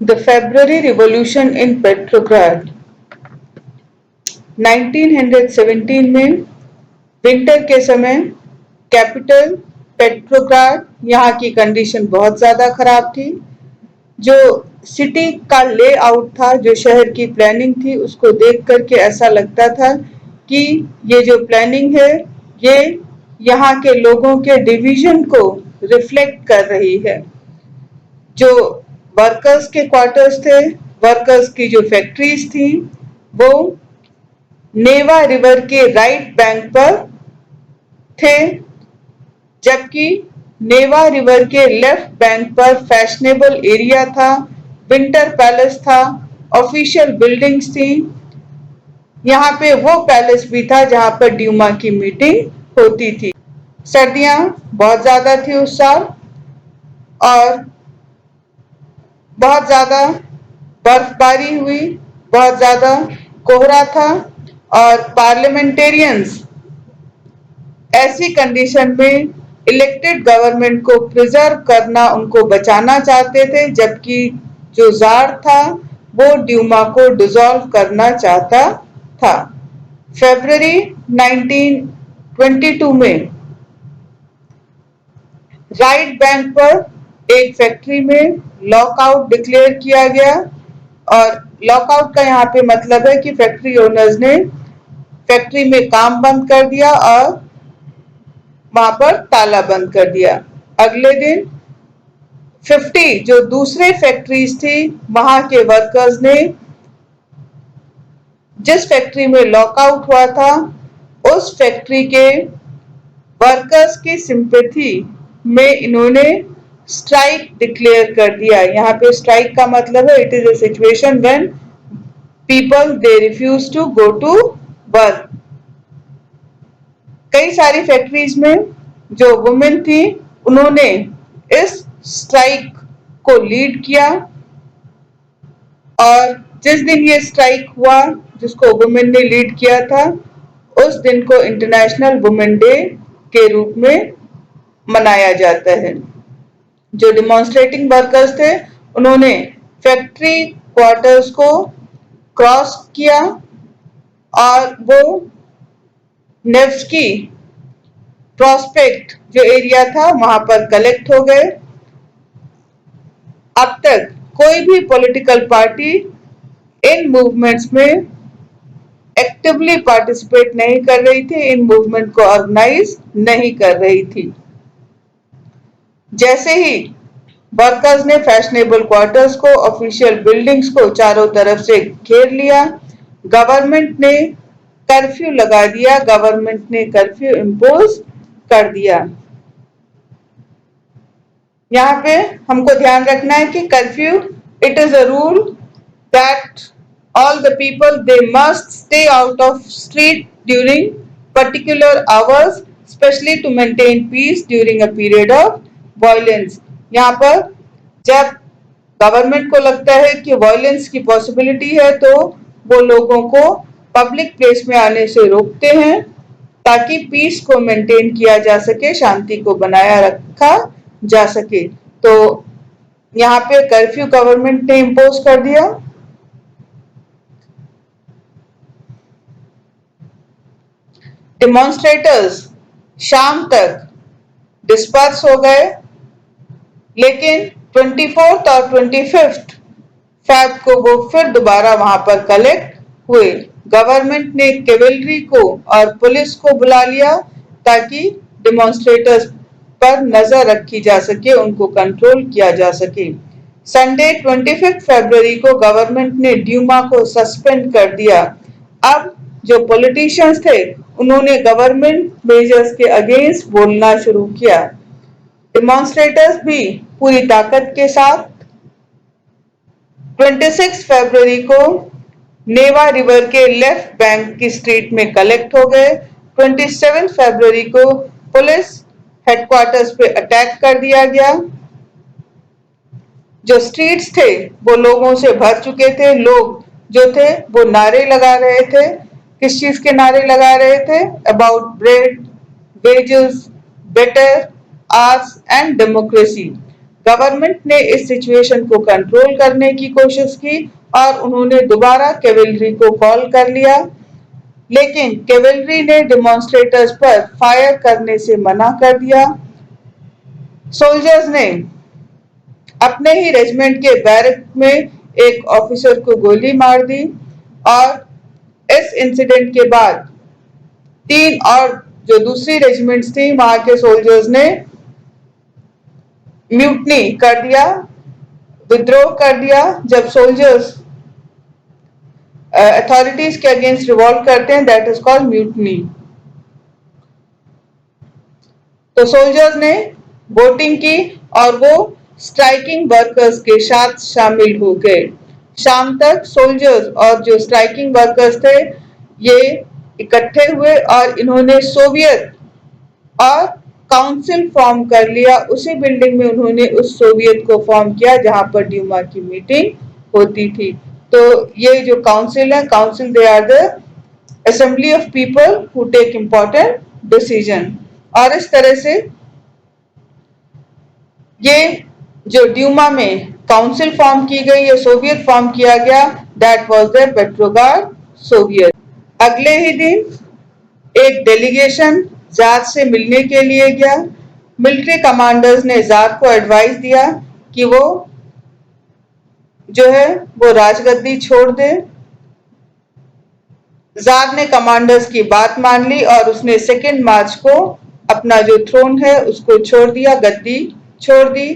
The February Revolution in Petrograd 1917 में winter के समय कैपिटल पेट्रोग्राड, यहाँ की कंडीशन बहुत ज्यादा खराब थी। जो सिटी का लेआउट था, जो शहर की प्लानिंग थी, उसको देख करके ऐसा लगता था कि ये जो प्लानिंग है ये यहाँ के लोगों के डिवीजन को रिफ्लेक्ट कर रही है। जो वर्कर्स के क्वार्टर्स थे, वर्कर्स की जो फैक्ट्रीज थी, वो नेवा रिवर के राइट बैंक पर थे, जबकि नेवा रिवर के लेफ्ट बैंक पर फैशनेबल एरिया था, विंटर पैलेस था, ऑफिशियल बिल्डिंग्स थी। यहाँ पे वो पैलेस भी था जहाँ पर ड्यूमा की मीटिंग होती थी। सर्दियां बहुत ज्यादा थी उस साल और बहुत ज्यादा बर्फबारी हुई, बहुत ज्यादा कोहरा था और पार्लियामेंटेरियंस ऐसी कंडीशन में इलेक्टेड गवर्नमेंट को प्रिजर्व करना, उनको बचाना चाहते थे, जबकि जो जार था वो ड्यूमा को डिसॉल्व करना चाहता था। फरवरी 1922 में राइट बैंक पर एक फैक्ट्री में लॉकआउट डिक्लेयर किया गया और लॉकआउट का यहाँ पे मतलब है कि फैक्ट्री ओनर्स ने फैक्ट्री में काम बंद कर दिया और वहां पर ताला बंद कर दिया। अगले दिन 50 जो दूसरे फैक्ट्रीज थी, वहां के वर्कर्स ने जिस फैक्ट्री में लॉकआउट हुआ था उस फैक्ट्री के वर्कर्स की सिंपैथी में इन्होंने स्ट्राइक डिक्लेयर कर दिया। यहाँ पे स्ट्राइक का मतलब है it is a situation when people they refuse to go to work. कई सारी फैक्ट्रीज में जो वुमेन थी उन्होंने इस स्ट्राइक को लीड किया और जिस दिन ये स्ट्राइक हुआ जिसको वुमेन ने लीड किया था, उस दिन को इंटरनेशनल वुमेन डे के रूप में मनाया जाता है। जो डिमॉन्स्ट्रेटिंग वर्कर्स थे उन्होंने फैक्ट्री क्वार्टर्स को क्रॉस किया और वो नेव्स्की प्रोस्पेक्ट जो एरिया था वहां पर कलेक्ट हो गए। अब तक कोई भी पॉलिटिकल पार्टी इन मूवमेंट्स में एक्टिवली पार्टिसिपेट नहीं कर रही थी, इन मूवमेंट को ऑर्गेनाइज नहीं कर रही थी। जैसे ही वर्कर्स ने फैशनेबल क्वार्टर्स को, ऑफिशियल बिल्डिंग्स को चारों तरफ से घेर लिया, गवर्नमेंट ने कर्फ्यू लगा दिया, गवर्नमेंट ने कर्फ्यू इम्पोज कर दिया। यहाँ पे हमको ध्यान रखना है कि curfew it is a rule that all the people they must stay out of street during particular hours, especially to maintain peace during a period of violence। यहाँ पर जब गवर्नमेंट को लगता है कि वायलेंस की पॉसिबिलिटी है तो वो लोगों को पब्लिक प्लेस में आने से रोकते हैं ताकि पीस को मेंटेन किया जा सके, शांति को बनाया रखा जा सके। तो यहाँ पे कर्फ्यू गवर्नमेंट ने इम्पोज कर दिया। डेमोन्स्ट्रेटर्स शाम तक डिस्पर्स हो गए, लेकिन 24 और 25 फैब को वो फिर दोबारा वहां पर कलेक्ट हुए। गवर्नमेंट ने कैवेलरी को और पुलिस को बुला लिया ताकि डेमोन्स्ट्रेटर्स पर नजर रखी जा सके, उनको कंट्रोल किया जा सके। संडे 25 फरवरी को गवर्नमेंट ने ड्यूमा को सस्पेंड कर दिया। अब जो पॉलिटिशियंस थे उन्होंने गवर्नमेंट मेजर्स के अगेंस्ट बोलना शुरू किया। डेमोन्स्ट्रेटर्स भी पूरी ताकत के साथ 26 फरवरी को नेवा रिवर के लेफ्ट बैंक की स्ट्रीट में कलेक्ट हो गए। 27 फरवरी को पुलिस हेडक्वार्टर्स पे अटैक कर दिया गया। जो स्ट्रीट्स थे वो लोगों से भर चुके थे। लोग जो थे वो नारे लगा रहे थे। किस चीज के नारे लगा रहे थे? About bread, wages, better arts and democracy. Government ने इस सिचुएशन को कंट्रोल करने की कोशिश की और उन्होंने दोबारा कैवेलरी को कॉल कर लिया, लेकिन कैवेलरी ने डेमोन्स्ट्रेटर्स पर फायर करने से मना कर दिया। सोल्जर्स ने अपने ही रेजिमेंट के बैरक में एक ऑफिसर को गोली मार दी और इस इंसिडेंट के बाद 3 और जो दूसरी रेजिमेंट्स थी वहां के सोल्जर्स ने म्यूटनी कर दिया, विद्रोह कर दिया। जब सोल्जर्स अथॉरिटीज के अगेंस्ट रिवॉल्ट करते हैं, दैट इज कॉल्ड म्यूटनी। तो सोल्जर्स ने वोटिंग की और वो स्ट्राइकिंग वर्कर्स के साथ शामिल हो गए। शाम तक सोल्जर्स और जो स्ट्राइकिंग वर्कर्स थे ये इकट्ठे हुए और इन्होंने सोवियत और काउंसिल फॉर्म कर लिया। उसी बिल्डिंग में उन्होंने उस सोवियत को फॉर्म किया जहां पर ड्यूमा की मीटिंग होती थी। तो ये जो काउंसिल है, council they are the assembly of people who take important decision. और इस तरह से ये जो ड्यूमा में काउंसिल फॉर्म की गई या सोवियत फॉर्म किया गया, that was the Petrograd Soviet. अगले ही दिन एक डेलीगेशन जार से मिलने के लिए गया। मिलिट्री कमांडर्स ने जार को एडवाइस दिया कि वो जो है वो राजगद्दी छोड़ दे। जार ने कमांडर्स की बात मान ली और उसने 2 मार्च को अपना जो थ्रोन है उसको छोड़ दिया, गद्दी छोड़ दी।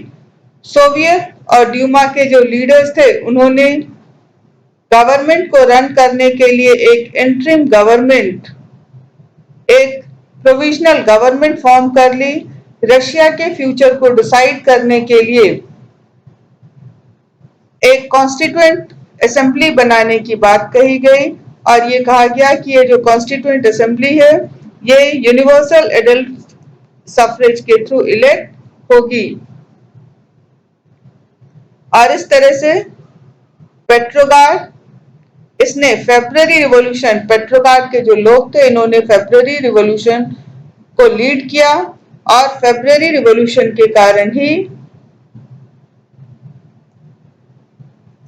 सोवियत और ड्यूमा के जो लीडर्स थे उन्होंने गवर्नमेंट को रन करने के लिए एक इंटरिम गवर्नमेंट, एक प्रोविजनल गवर्नमेंट फॉर्म कर ली। रशिया के फ्यूचर को डिसाइड करने के लिए एक कॉन्स्टिट्यूएंट असेंबली बनाने की बात कही गई और ये कहा गया कि ये जो कॉन्स्टिट्यूएंट असेंबली है ये यूनिवर्सल एडल्ट सफरेज के थ्रू इलेक्ट होगी। और इस तरह से पेट्रोग्राड, इसने फेब्रुअरी रिवॉल्यूशन, पेट्रोग्राड के जो लोग थे इन्होंने फेब्रुअरी रिवॉल्यूशन को लीड किया और फेब्रुअरी रिवॉल्यूशन के कारण ही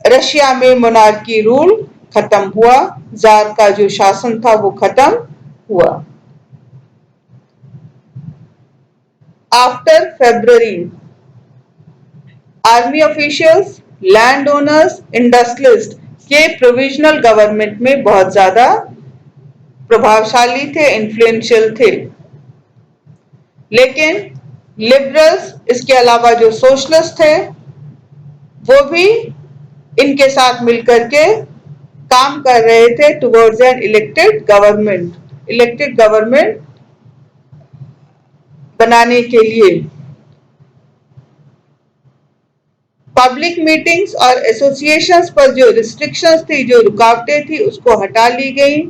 रशिया में मोनार्की रूल खत्म हुआ, जार का जो शासन था वो खत्म हुआ। After February army officials, land owners, industrialist के प्रोविजनल गवर्नमेंट में बहुत ज्यादा प्रभावशाली थे, इन्फ्लुएंशियल थे। लेकिन लिबरल्स, इसके अलावा जो सोशलिस्ट थे वो भी इनके साथ मिलकर के काम कर रहे थे टुवर्ड्स एन इलेक्टेड गवर्नमेंट बनाने के लिए। पब्लिक मीटिंग्स और एसोसिएशंस पर जो रिस्ट्रिक्शंस थी, जो रुकावटें थी, उसको हटा ली गई।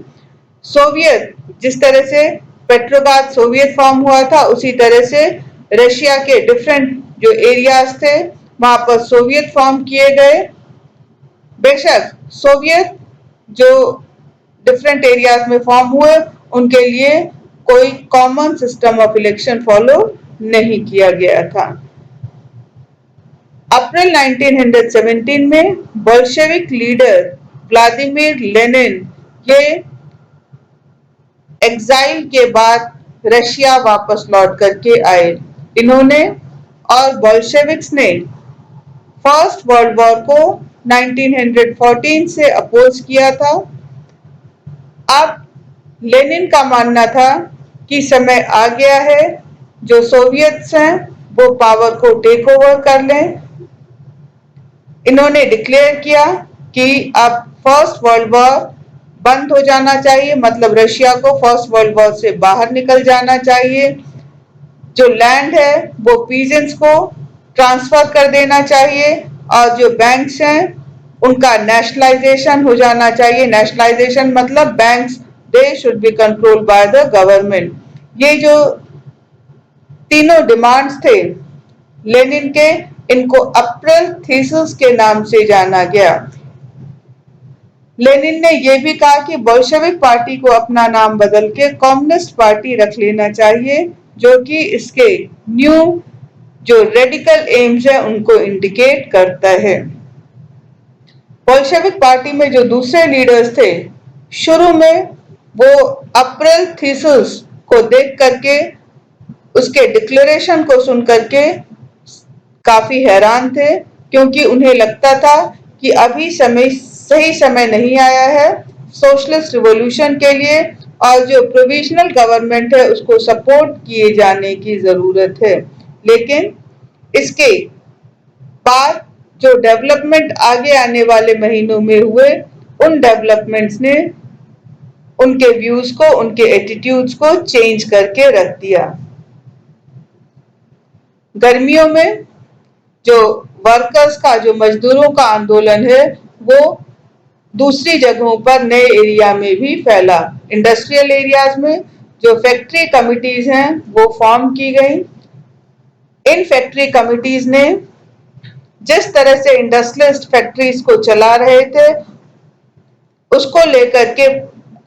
सोवियत, जिस तरह से पेट्रोग्राड सोवियत फॉर्म हुआ था उसी तरह से रशिया के डिफरेंट जो एरियाज थे वहां पर सोवियत फॉर्म किए गए। बेशक सोवियत जो डिफरेंट एरियाज में फॉर्म हुए उनके लिए कोई common system of election follow नहीं किया गया था। अप्रैल 1917 में बोल्शेविक लीडर व्लादिमीर लेनिन के एग्जाइल के बाद रशिया वापस लौट करके आए। इन्होंने और बोल्शेविक्स ने फर्स्ट वर्ल्ड वॉर को 1914 से अपोज किया था। अब लेनिन का मानना था कि समय आ गया है जो सोवियत्स हैं वो पावर को टेक ओवर कर लें। इन्होंने डिक्लेयर किया कि अब फर्स्ट वर्ल्ड वॉर बंद हो जाना चाहिए, मतलब रशिया को फर्स्ट वर्ल्ड वॉर से बाहर निकल जाना चाहिए। जो लैंड है वो पीजेंट्स को ट्रांसफर कर देना चाहिए और जो बैंक्स हैं उनका नेशनलाइजेशन हो जाना चाहिए। नेशनलाइजेशन मतलब banks they should be controlled by the government. ये जो तीनों डिमांड्स थे लेनिन के, इनको अप्रैल थीसिस के नाम से जाना गया। लेनिन ने यह भी कहा कि बोल्शेविक पार्टी को अपना नाम बदल के कम्युनिस्ट पार्टी रख लेना चाहिए, जो कि इसके न्यू जो रेडिकल एम्स है उनको इंडिकेट करता है। बोल्शेविक पार्टी में जो दूसरे लीडर्स थे, शुरू में वो अप्रैल थीसिस को देख करके, उसके डिक्लेरेशन को सुन करके काफी हैरान थे, क्योंकि उन्हें लगता था कि अभी सही समय नहीं आया है सोशलिस्ट रिवॉल्यूशन के लिए, और जो प्रोविजनल गवर्नमेंट है उसको सपोर्ट किए जाने की जरूरत है। लेकिन इसके बाद जो डेवलपमेंट आगे आने वाले महीनों में हुए, उन डेवलपमेंट्स ने उनके व्यूज को, उनके एटीट्यूड्स को चेंज करके रख दिया। गर्मियों में जो वर्कर्स का, जो मजदूरों का आंदोलन है, वो दूसरी जगहों पर नए एरिया में भी फैला। इंडस्ट्रियल एरियाज में जो फैक्ट्री कमिटीज हैं वो फॉर्म की गई। इन फैक्ट्री कमिटीज ने जिस तरह से इंडस्ट्रियलिस्ट फैक्ट्रीज को चला रहे थे, उसको लेकर के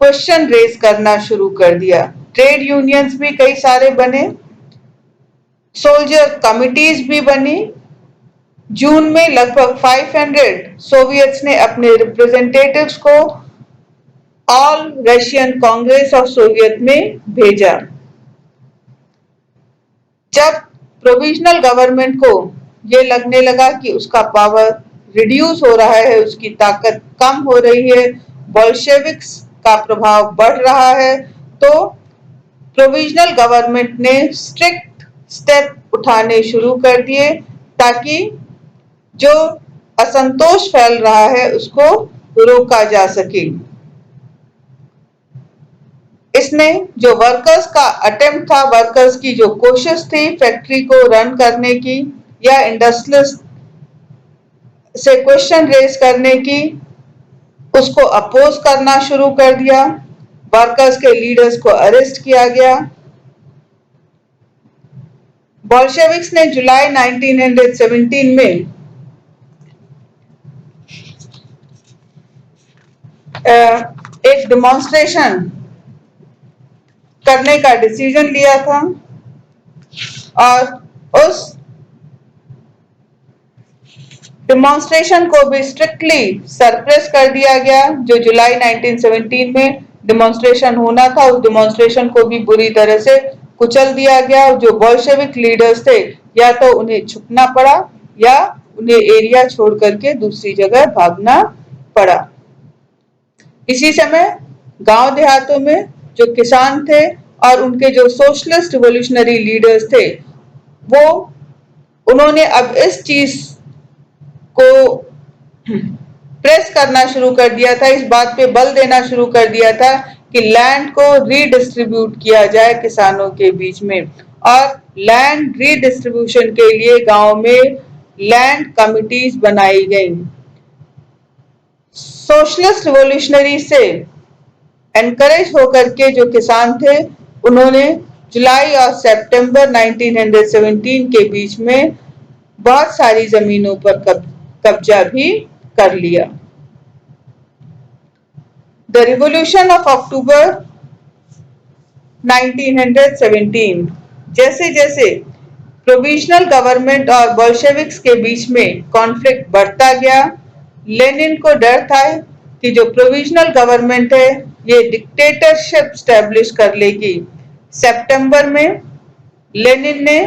क्वेश्चन रेज करना शुरू कर दिया। ट्रेड यूनियंस भी कई सारे बने, सोल्जर कमिटीज भी बनी। जून में लगभग 500 सोवियट्स ने अपने रिप्रेजेंटेटिव्स को all Russian Congress of Soviet में भेजा। जब प्रोविजनल गवर्नमेंट को ये लगने लगा कि उसका पावर रिड्यूस हो रहा है, उसकी ताकत कम हो रही है, बोल्शेविक्स का प्रभाव बढ़ रहा है, तो प्रोविजनल गवर्नमेंट ने स्ट्रिक्ट स्टेप उठाने शुरू कर दिए ताकि जो असंतोष फैल रहा है उसको रोका जा सके। इसमें जो वर्कर्स का अटेम्प्ट था, वर्कर्स की जो कोशिश थी फैक्ट्री को रन करने की या इंडस्ट्रियलिस्ट से क्वेश्चन रेज करने की, उसको अपोज करना शुरू कर दिया। वर्कर्स के लीडर्स को अरेस्ट किया गया। बोल्शेविक्स ने जुलाई 1917 में एक डिमॉन्स्ट्रेशन करने का डिसीजन लिया था, और उस डिमॉन्स्ट्रेशन को भी स्ट्रिक्टली सरप्रेस कर दिया गया। जो जुलाई 1917 में डिमॉन्स्ट्रेशन होना था, उस डिमॉन्स्ट्रेशन को भी बुरी तरह से कुचल दिया गया। जो बोल्शेविक लीडर्स थे, या तो उन्हें छुपना पड़ा या उन्हें एरिया छोड़ करके दूसरी जगह भागना पड़ा। इसी समय गांव देहातों में जो किसान थे और उनके जो सोशलिस्ट रिवॉल्यूशनरी लीडर्स थे, उन्होंने अब इस चीज को प्रेस करना शुरू कर दिया था, इस बात पे बल देना शुरू कर दिया था कि लैंड को रीडिस्ट्रीब्यूट किया जाए किसानों के बीच में, और लैंड रीडिस्ट्रीब्यूशन के लिए गांव में लैंड कमिटीज बनाई गई। सोशलिस्ट रिवॉल्यूशनरी से एनकरेज होकर के जो किसान थे, उन्होंने जुलाई और सितंबर 1917 के बीच में बहुत सारी जमीनों पर कब्जा भी कर लिया। द रिवॉल्यूशन ऑफ अक्टूबर 1917, जैसे जैसे प्रोविजनल गवर्नमेंट और बोल्शेविक्स के बीच में कॉन्फ्लिक्ट बढ़ता गया, लेनिन को डर था कि जो प्रोविजनल गवर्नमेंट है ये डिक्टेटरशिप स्टैब्लिश कर लेगी। सितंबर में लेनिन ने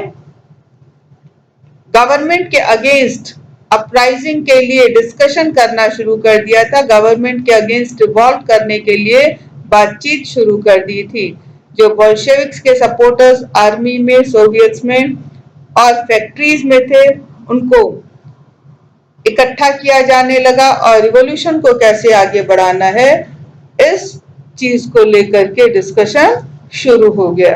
गवर्नमेंट के अगेंस्ट अपराइजिंग के लिए डिस्कशन करना शुरू कर दिया था। गवर्नमेंट के अगेंस्ट रिवॉल्ट करने के लिए बातचीत शुरू कर दी थी। जो बोल्शेविक्स के सपोर्टर्स आर्मी में, सोवियट्स में और फैक्ट्रीज में थे, उनको इकट्ठा किया जाने लगा और रिवॉल्यूशन को कैसे आगे बढ़ाना है, इस चीज को लेकर के डिस्कशन शुरू हो गया।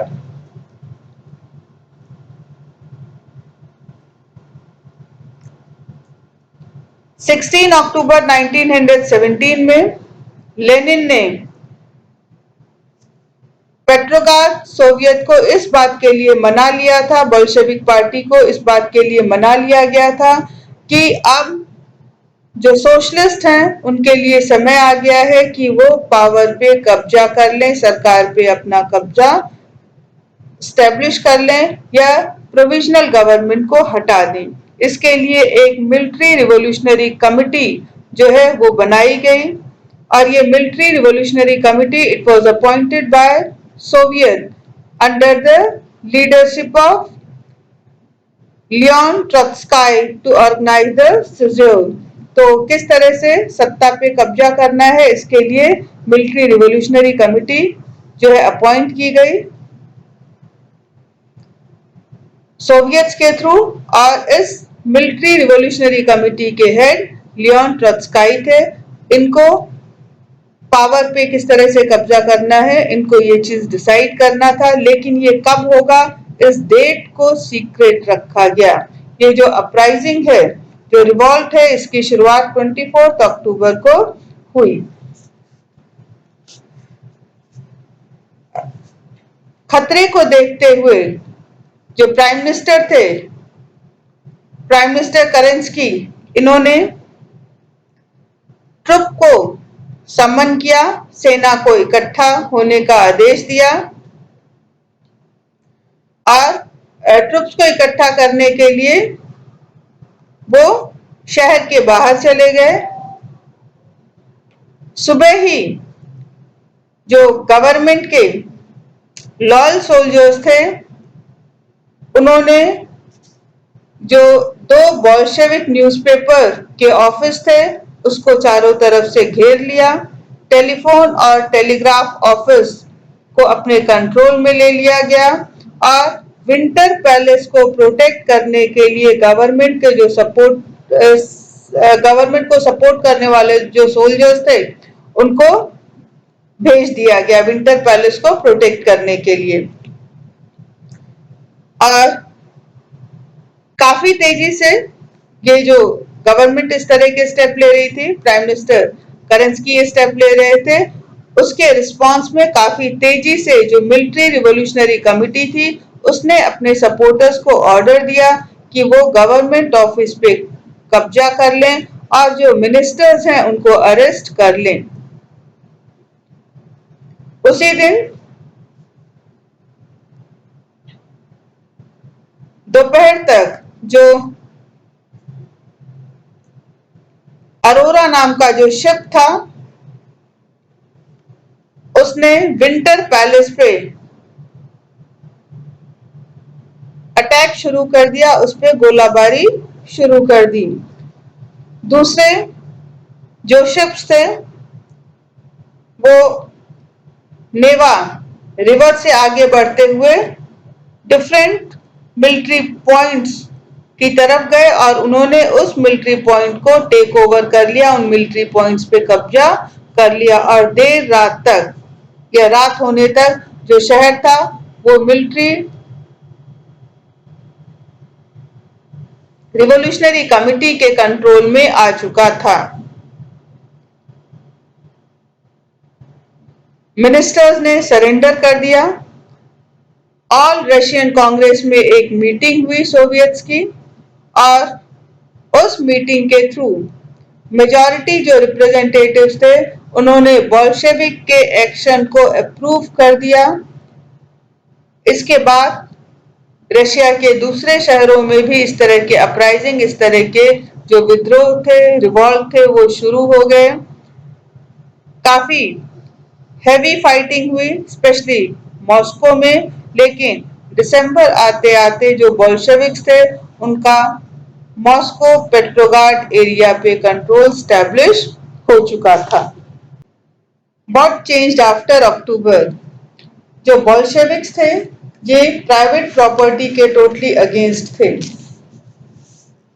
अक्टूबर 1917 में लेनिन ने पेट्रोग्राड सोवियत को इस बात के लिए मना लिया था, बोल्शेविक पार्टी को इस बात के लिए मना लिया गया था कि अब जो सोशलिस्ट हैं उनके लिए समय आ गया है कि वो पावर पे कब्जा कर लें, सरकार पे अपना कब्जा स्टैब्लिश कर लें या प्रोविजनल गवर्नमेंट को हटा दें। इसके लिए एक मिलिट्री रिवॉल्यूशनरी कमिटी जो है वो बनाई गई और ये military revolutionary committee it was appointed by Soviet under the leadership of Leon Trotsky to organise the seizure. तो किस तरह से सत्ता पे कब्जा करना है इसके लिए मिलिट्री रिवॉल्यूशनरी कमिटी जो है अपॉइंट की गई सोवियत्स के थ्रू और इस मिलिट्री रिवॉल्यूशनरी कमिटी के हेड लियोन ट्रोत्स्काई थे। इनको पावर पे किस तरह से कब्जा करना है इनको ये चीज डिसाइड करना था, लेकिन ये कब होगा इस डेट को सीक्रेट रखा गया। ये जो अपराइजिंग है जो रिवॉल्ट है इसकी शुरुआत 24 अक्टूबर को हुई। खतरे को देखते हुए जो प्राइम मिनिस्टर थे प्राइम मिनिस्टर करेंस्की इन्होंने ट्रुप को सम्मन किया, सेना को इकट्ठा होने का आदेश दिया और ट्रुप्स को इकट्ठा करने के लिए वो शहर के बाहर चले गए। सुबह ही जो गवर्नमेंट के लॉयल सोल्जर्स थे उन्होंने जो दो बोल्शेविक न्यूज़पेपर के ऑफिस थे उसको चारों तरफ से घेर लिया। टेलीफोन और टेलीग्राफ ऑफिस को अपने कंट्रोल में ले लिया गया और विंटर पैलेस को प्रोटेक्ट करने के लिए गवर्नमेंट को सपोर्ट करने वाले जो सोल्जर्स थे उनको भेज दिया गया विंटर पैलेस को प्रोटेक्ट करने के लिए। और काफी तेजी से ये जो गवर्नमेंट इस तरह के स्टेप ले रही थी, प्राइम मिनिस्टर करेंस्की ये स्टेप ले रहे थे, उसके रिस्पांस में काफी तेजी से जो मिलिट्री रिवॉल्यूशनरी कमिटी थी उसने अपने सपोर्टर्स को ऑर्डर दिया कि वो गवर्नमेंट ऑफिस पे कब्जा कर लें और जो मिनिस्टर्स हैं उनको अरेस्ट कर लें। उसी दिन दोपहर तक जो अरोरा नाम का जो शिप था उसने विंटर पैलेस पे अटैक शुरू कर दिया, उस पर गोलाबारी शुरू कर दी। दूसरे जो शिप्स थे वो नेवा रिवर से आगे बढ़ते हुए डिफरेंट मिलिट्री पॉइंट्स की तरफ गए और उन्होंने उस मिलिट्री पॉइंट को टेक ओवर कर लिया, उन मिलिट्री पॉइंट्स पे कब्जा कर लिया और देर रात तक या रात होने तक जो शहर था वो मिलिट्री रिवॉल्यूशनरी कमिटी के कंट्रोल में आ चुका था। मिनिस्टर्स ने सरेंडर कर दिया। ऑल रशियन कांग्रेस में एक मीटिंग हुई सोवियत्स की और उस मीटिंग के थ्रू मेजॉरिटी जो रिप्रेजेंटेटिव्स थे उन्होंने बोल्शेविक के एक्शन को अप्रूव कर दिया। इसके बाद रशिया के दूसरे शहरों में भी इस तरह के अपराइजिंग, इस तरह के जो विद्रोह थे, रिवॉल्ट थे वो शुरू हो गए। काफी हैवी फाइटिंग हुई स्पेशली मॉस्को में, लेकिन दिसंबर आते आते जो बोल्शेविक्स थे उनका मॉस्को पेट्रोग्राड एरिया पे कंट्रोल स्टैब्लिश हो चुका था। व्हाट चेंज्ड आफ्टर अक्टूबर? जो बोल्शेविक्स थे ये प्राइवेट प्रॉपर्टी के टोटली अगेंस्ट थे।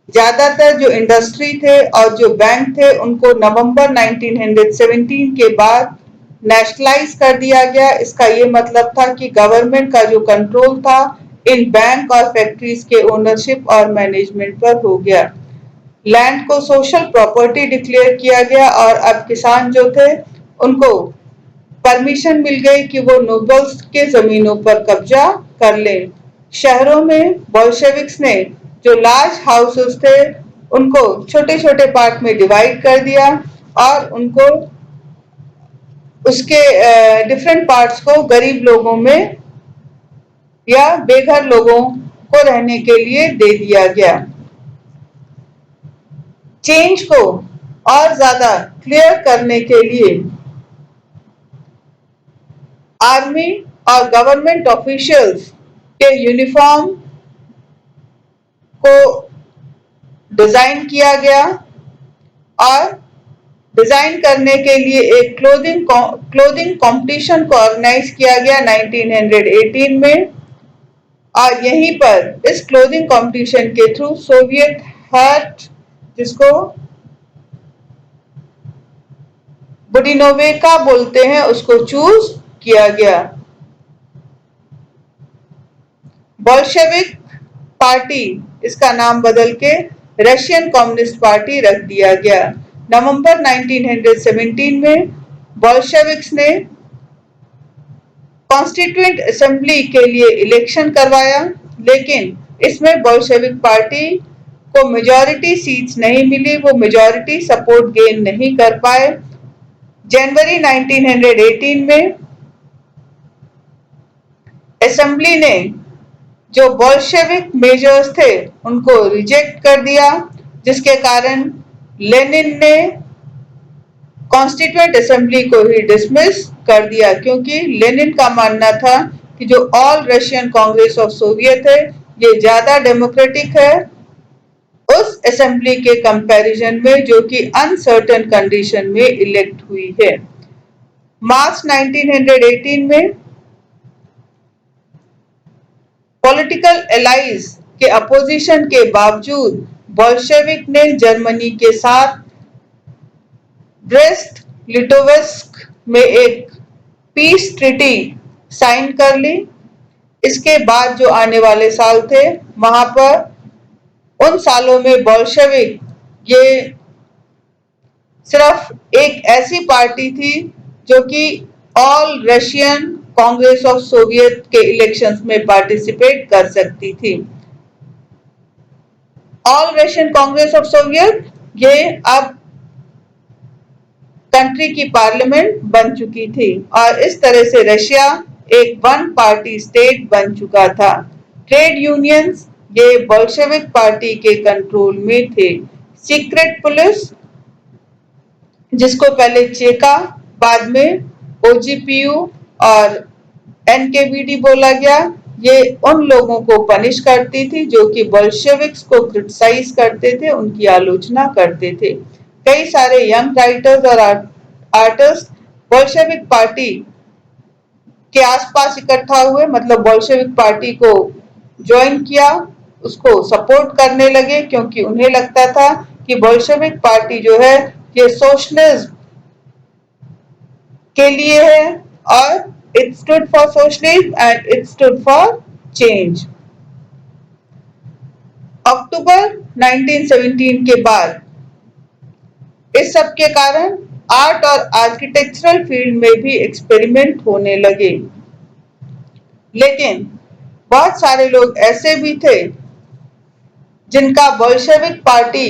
ज्यादातर जो इंडस्ट्री थे और जो बैंक थे उनको नवंबर 1917 के बाद नेशनलाइज कर दिया गया। इसका ये मतलब था कि गवर्नमेंट का जो कंट्रोल था इन बैंक और फैक्ट्रीज के ओनरशिप और मैनेजमेंट पर हो गया। लैंड को सोशल प्रॉपर्टी डिक्लेयर किया गया और अब किसान जो थे उनको परमिशन मिल गई कि वो नोबल्स के जमीनों पर कब्जा कर लें। शहरों में बोल्शेविक्स ने जो लार्ज हाउसेस थे उनको छोटे छोटे पार्ट में डिवाइड कर दिया और उनको उसके डिफरेंट पार्ट्स को गरीब लोगों में या बेघर लोगों को रहने के लिए दे दिया गया। चेंज को और ज्यादा क्लियर करने के लिए आर्मी और गवर्नमेंट ऑफिशियल्स के यूनिफॉर्म को डिजाइन किया गया और डिजाइन करने के लिए एक क्लोथिंग कंपटीशन को ऑर्गेनाइज किया गया 1918 में। और यहीं पर इस क्लोथिंग कंपटीशन के थ्रू सोवियत हैट, जिसको बुडिनोवेका बोलते हैं, उसको चूज किया गया। बोल्शेविक पार्टी, इसका नाम बदल के रशियन कम्युनिस्ट पार्टी रख दिया गया। नवंबर 1917 में बोल्शेविक्स ने कॉन्स्टिट्यूएंट असेंबली के लिए इलेक्शन करवाया, लेकिन इसमें बोल्शेविक पार्टी को मेजॉरिटी सीट्स नहीं मिली, वो मेजॉरिटी सपोर्ट गेन नहीं कर पाए। जनवरी 1918 में असेंबली ने जो बोल्शेविक मेजर्स थे उनको रिजेक्ट कर दिया, जिसके कारण लेनिन ने कॉन्स्टिट्यूएंट असेंबली को ही डिसमिस कर दिया, क्योंकि लेनिन का मानना था कि जो all Russian Congress of Soviet है ये ज्यादा डेमोक्रेटिक है उस असेंबली के कंपैरिजन में, जो कि अनसर्टेन कंडीशन में इलेक्ट हुई है। मार्च 1918 में पॉलिटिकल एलाइज के अपोजिशन के बावजूद बोल्शेविक ने जर्मनी के साथ ब्रेस्ट लिटोवस्क में एक पीस ट्रीटी साइन कर ली। इसके बाद जो आने वाले साल थे वहां पर उन सालों में बोल्शेविक ये सिर्फ एक ऐसी पार्टी थी जो कि all Russian Congress of Soviet के इलेक्शंस में पार्टिसिपेट कर सकती थी। All Russian Congress of Soviet ये अब कंट्री की पार्लियामेंट बन चुकी थी और इस तरह से रशिया एक वन पार्टी स्टेट बन चुका था। ट्रेड यूनियंस ये बोल्शेविक पार्टी के कंट्रोल में थे। सीक्रेट पुलिस, जिसको पहले चेका बाद में ओजीपीयू और एनकेवीडी बोला गया, ये उन लोगों को पनिश करती थी जो कि बोल्शेविक्स को क्रिटिसाइज करते थे, उनकी आलोचना करते थे। कई सारे यंग राइटर्स और आर्टिस्ट बोल्शेविक पार्टी के आसपास इकट्ठा हुए, मतलब बोल्शेविक पार्टी को ज्वाइन किया, उसको सपोर्ट करने लगे, क्योंकि उन्हें लगता था कि बोल्शेविक पार्टी जो है ये सोशलिज्म के लिए है और it stood for socialism and it stood for change. अक्टूबर 1917 के बाद इस सब के कारण आर्ट और आर्किटेक्चरल फील्ड में भी एक्सपेरिमेंट होने लगे, लेकिन बहुत सारे लोग ऐसे भी थे जिनका बोल्शेविक पार्टी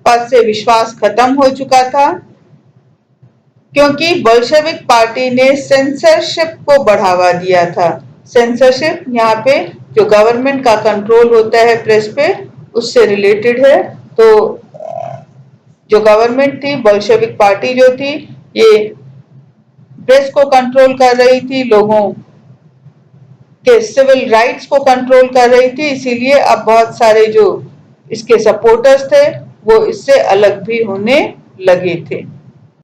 पर से विश्वास खत्म हो चुका था, क्योंकि बोल्शेविक पार्टी ने सेंसरशिप को बढ़ावा दिया था। सेंसरशिप यहाँ पे जो गवर्नमेंट का कंट्रोल होता है प्रेस पे, उससे रिलेटेड है। तो जो गवर्नमेंट थी, बोल्शेविक पार्टी जो थी, ये प्रेस को कंट्रोल कर रही थी, लोगों के सिविल राइट्स को कंट्रोल कर रही थी, इसीलिए अब बहुत सारे जो इसके सपोर्टर्स थे वो इससे अलग भी होने लगे थे।